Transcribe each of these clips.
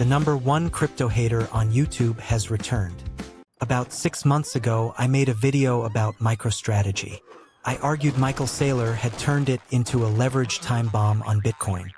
the #1 crypto hater on YouTube has returned. About 6 months ago, I made a video about MicroStrategy. I argued Michael Saylor had turned it into a leveraged time bomb on Bitcoin.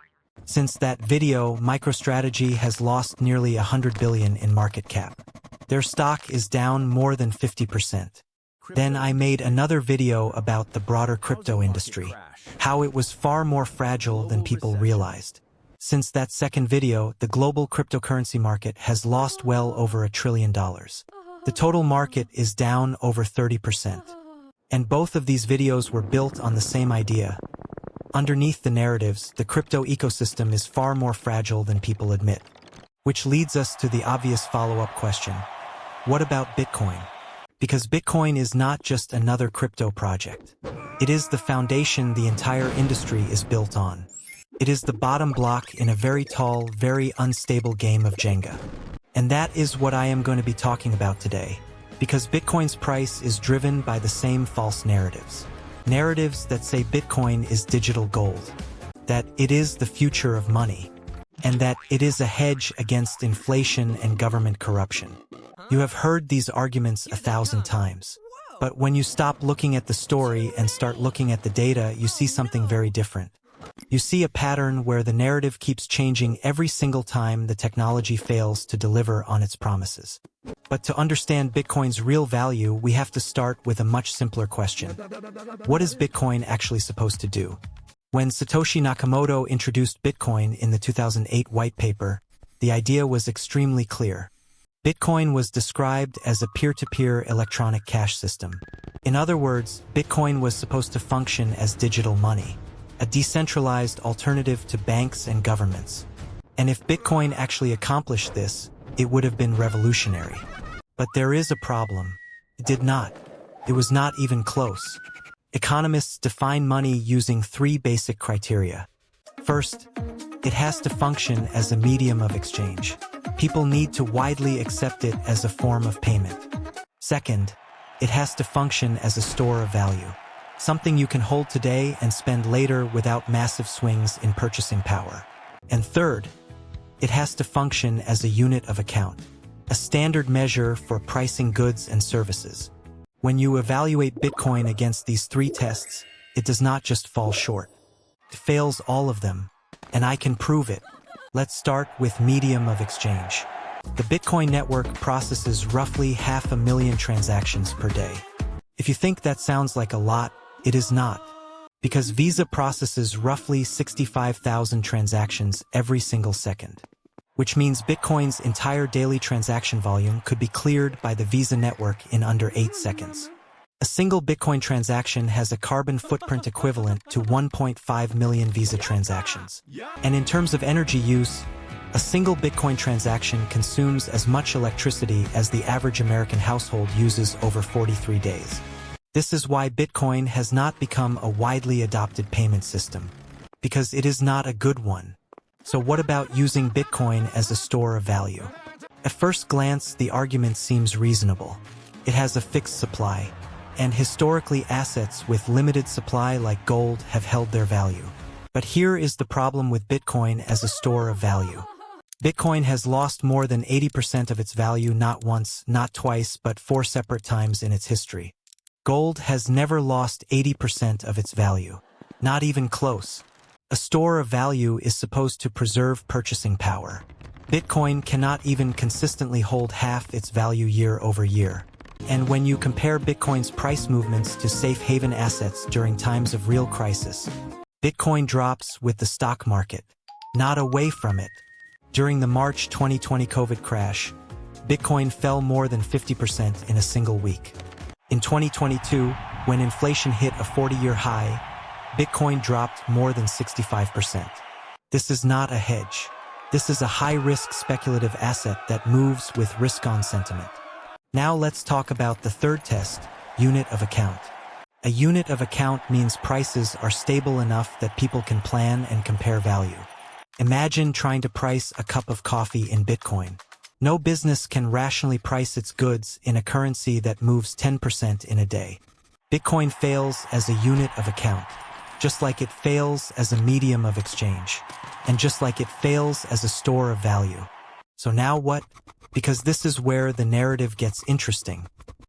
Since that video, MicroStrategy has lost nearly $100 billion in market cap. Their stock is down more than 50%. Then I made another video about the broader crypto industry, how it was far more fragile than people realized. Since that second video, the global cryptocurrency market has lost well over $1 trillion. The total market is down over 30%. And both of these videos were built on the same idea. Underneath the narratives, the crypto ecosystem is far more fragile than people admit. Which leads us to the obvious follow-up question. What about Bitcoin? Because Bitcoin is not just another crypto project. It is the foundation the entire industry is built on. It is the bottom block in a very tall, very unstable game of Jenga. And that is what I am going to be talking about today. Because Bitcoin's price is driven by the same false narratives. Narratives that say Bitcoin is digital gold, that it is the future of money, and that it is a hedge against inflation and government corruption. You have heard these arguments 1,000 times. But when you stop looking at the story and start looking at the data, you see something very different. You see a pattern where the narrative keeps changing every single time the technology fails to deliver on its promises. But to understand Bitcoin's real value, we have to start with a much simpler question. What is Bitcoin actually supposed to do? When Satoshi Nakamoto introduced Bitcoin in the 2008 white paper, the idea was extremely clear. Bitcoin was described as a peer-to-peer electronic cash system. In other words, Bitcoin was supposed to function as digital money, a decentralized alternative to banks and governments. And if Bitcoin actually accomplished this, it would have been revolutionary. But there is a problem. It did not. It was not even close. Economists define money using 3 basic criteria. First, it has to function as a medium of exchange. People need to widely accept it as a form of payment. Second, it has to function as a store of value. Something you can hold today and spend later without massive swings in purchasing power. And third, it has to function as a unit of account, a standard measure for pricing goods and services. When you evaluate Bitcoin against these 3 tests, it does not just fall short. It fails all of them, and I can prove it. Let's start with medium of exchange. The Bitcoin network processes roughly 500,000 transactions per day. If you think that sounds like a lot, it is not. Because Visa processes roughly 65,000 transactions every single second. Which means Bitcoin's entire daily transaction volume could be cleared by the Visa network in under 8 seconds. A single Bitcoin transaction has a carbon footprint equivalent to 1.5 million Visa transactions. And in terms of energy use, a single Bitcoin transaction consumes as much electricity as the average American household uses over 43 days. This is why Bitcoin has not become a widely adopted payment system, because it is not a good one. So what about using Bitcoin as a store of value? At first glance, the argument seems reasonable. It has a fixed supply, and historically assets with limited supply like gold have held their value. But here is the problem with Bitcoin as a store of value. Bitcoin has lost more than 80% of its value not once, not twice, but 4 separate times in its history. Gold has never lost 80% of its value. Not even close. A store of value is supposed to preserve purchasing power. Bitcoin cannot even consistently hold half its value year over year. And when you compare Bitcoin's price movements to safe haven assets during times of real crisis, Bitcoin drops with the stock market, not away from it. During the March 2020 COVID crash, Bitcoin fell more than 50% in a single week. In 2022, when inflation hit a 40-year high, Bitcoin dropped more than 65%. This is not a hedge. This is a high-risk speculative asset that moves with risk-on sentiment. Now let's talk about the third test, unit of account. A unit of account means prices are stable enough that people can plan and compare value. Imagine trying to price a cup of coffee in Bitcoin. No business can rationally price its goods in a currency that moves 10% in a day. Bitcoin fails as a unit of account, just like it fails as a medium of exchange, and just like it fails as a store of value. So now what? Because this is where the narrative gets interesting.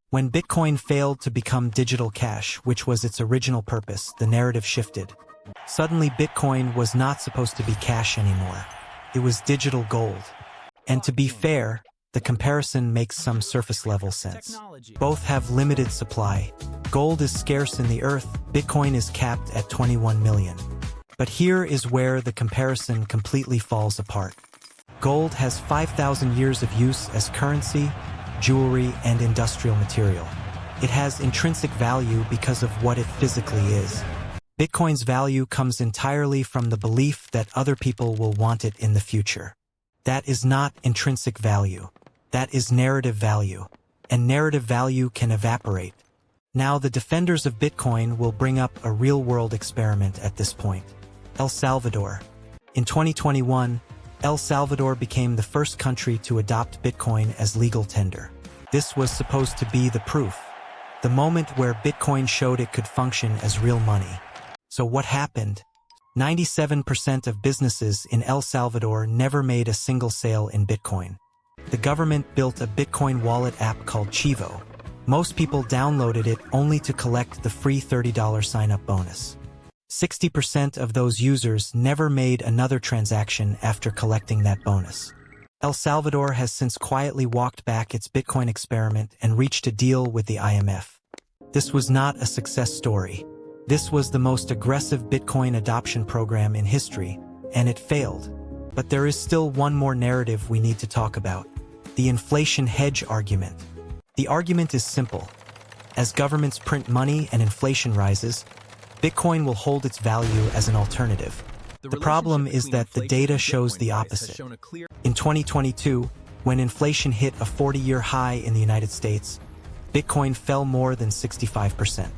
When Bitcoin failed to become digital cash, which was its original purpose, the narrative shifted. Suddenly, Bitcoin was not supposed to be cash anymore. It was digital gold. And to be fair, the comparison makes some surface-level sense. Both have limited supply. Gold is scarce in the earth, Bitcoin is capped at 21 million. But here is where the comparison completely falls apart. Gold has 5,000 years of use as currency, jewelry, and industrial material. It has intrinsic value because of what it physically is. Bitcoin's value comes entirely from the belief that other people will want it in the future. That is not intrinsic value. That is narrative value. And narrative value can evaporate. Now the defenders of Bitcoin will bring up a real-world experiment at this point. El Salvador. In 2021, El Salvador became the first country to adopt Bitcoin as legal tender. This was supposed to be the proof, the moment where Bitcoin showed it could function as real money. So what happened? 97% of businesses in El Salvador never made a single sale in Bitcoin. The government built a Bitcoin wallet app called Chivo. Most people downloaded it only to collect the free $30 sign-up bonus. 60% of those users never made another transaction after collecting that bonus. El Salvador has since quietly walked back its Bitcoin experiment and reached a deal with the IMF. This was not a success story. This was the most aggressive Bitcoin adoption program in history, and it failed. But there is still one more narrative we need to talk about: the inflation hedge argument. The argument is simple. As governments print money and inflation rises, Bitcoin will hold its value as an alternative. The problem is that the data shows the opposite. In 2022, when inflation hit a 40-year high in the United States, Bitcoin fell more than 65%.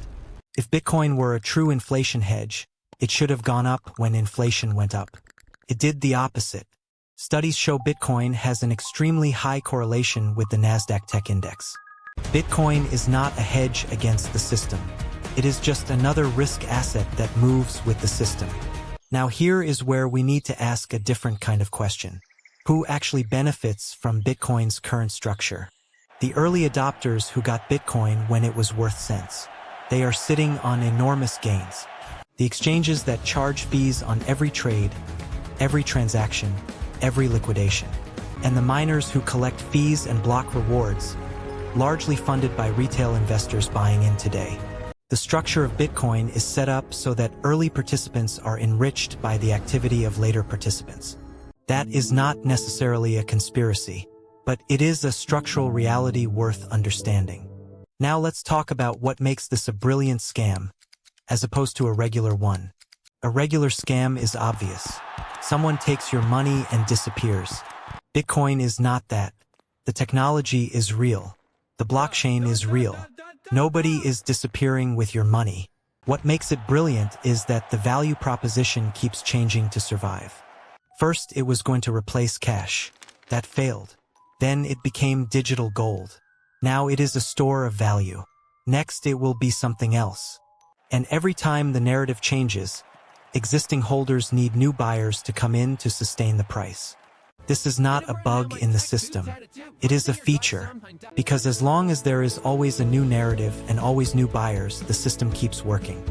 If Bitcoin were a true inflation hedge, it should have gone up when inflation went up. It did the opposite. Studies show Bitcoin has an extremely high correlation with the Nasdaq Tech Index. Bitcoin is not a hedge against the system. It is just another risk asset that moves with the system. Now here is where we need to ask a different kind of question. Who actually benefits from Bitcoin's current structure? The early adopters who got Bitcoin when it was worth cents. They are sitting on enormous gains. The exchanges that charge fees on every trade, every transaction, every liquidation. And the miners who collect fees and block rewards, largely funded by retail investors buying in today. The structure of Bitcoin is set up so that early participants are enriched by the activity of later participants. That is not necessarily a conspiracy, but it is a structural reality worth understanding. Now let's talk about what makes this a brilliant scam, as opposed to a regular one. A regular scam is obvious. Someone takes your money and disappears. Bitcoin is not that. The technology is real. The blockchain is real. Nobody is disappearing with your money. What makes it brilliant is that the value proposition keeps changing to survive. First, it was going to replace cash. That failed. Then it became digital gold. Now it is a store of value. Next, it will be something else. And every time the narrative changes, existing holders need new buyers to come in to sustain the price. This is not a bug in the system. It is a feature, because as long as there is always a new narrative and always new buyers, the system keeps working.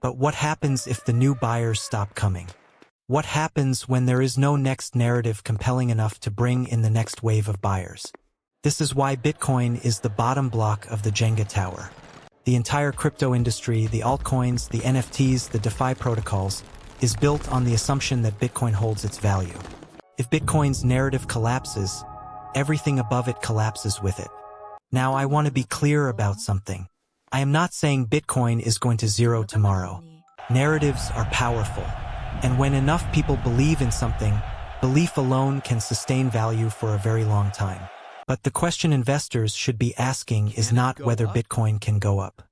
But what happens if the new buyers stop coming? What happens when there is no next narrative compelling enough to bring in the next wave of buyers? This is why Bitcoin is the bottom block of the Jenga tower. The entire crypto industry, the altcoins, the NFTs, the DeFi protocols, is built on the assumption that Bitcoin holds its value. If Bitcoin's narrative collapses, everything above it collapses with it. Now I want to be clear about something. I am not saying Bitcoin is going to zero tomorrow. Narratives are powerful. And when enough people believe in something, belief alone can sustain value for a very long time. But the question investors should be asking is not whether Bitcoin can go up.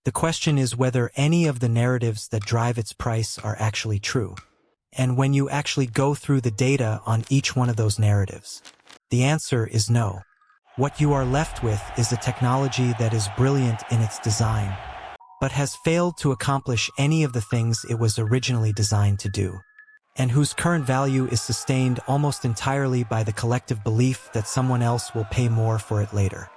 The question is whether any of the narratives that drive its price are actually true. And when you actually go through the data on each one of those narratives, the answer is no. What you are left with is a technology that is brilliant in its design, but has failed to accomplish any of the things it was originally designed to do. and whose current value is sustained almost entirely by the collective belief that someone else will pay more for it later.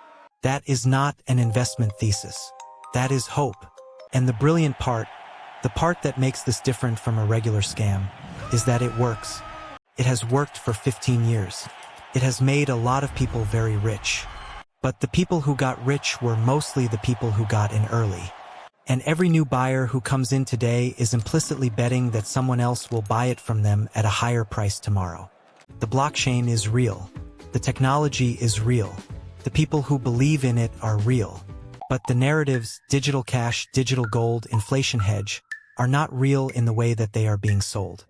That is not an investment thesis. That is hope. And the brilliant part, the part that makes this different from a regular scam, is that it works. It has worked for 15 years. It has made a lot of people very rich. But the people who got rich were mostly the people who got in early. And every new buyer who comes in today is implicitly betting that someone else will buy it from them at a higher price tomorrow. The blockchain is real. The technology is real. The people who believe in it are real. But the narratives, digital cash, digital gold, inflation hedge, are not real in the way that they are being sold.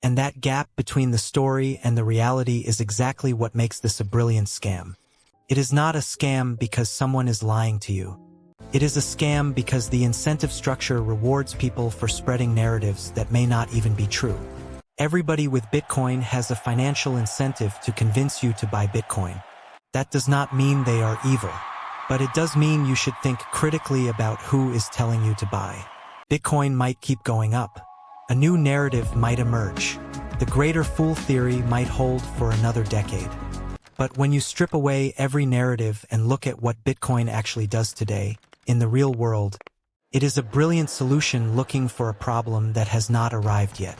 And that gap between the story and the reality is exactly what makes this a brilliant scam. It is not a scam because someone is lying to you. It is a scam because the incentive structure rewards people for spreading narratives that may not even be true. Everybody with Bitcoin has a financial incentive to convince you to buy Bitcoin. That does not mean they are evil, but it does mean you should think critically about who is telling you to buy. Bitcoin might keep going up. A new narrative might emerge. The greater fool theory might hold for another decade. But when you strip away every narrative and look at what Bitcoin actually does today, in the real world, it is a brilliant solution looking for a problem that has not arrived yet.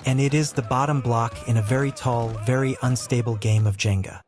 And it is the bottom block in a very tall, very unstable game of Jenga.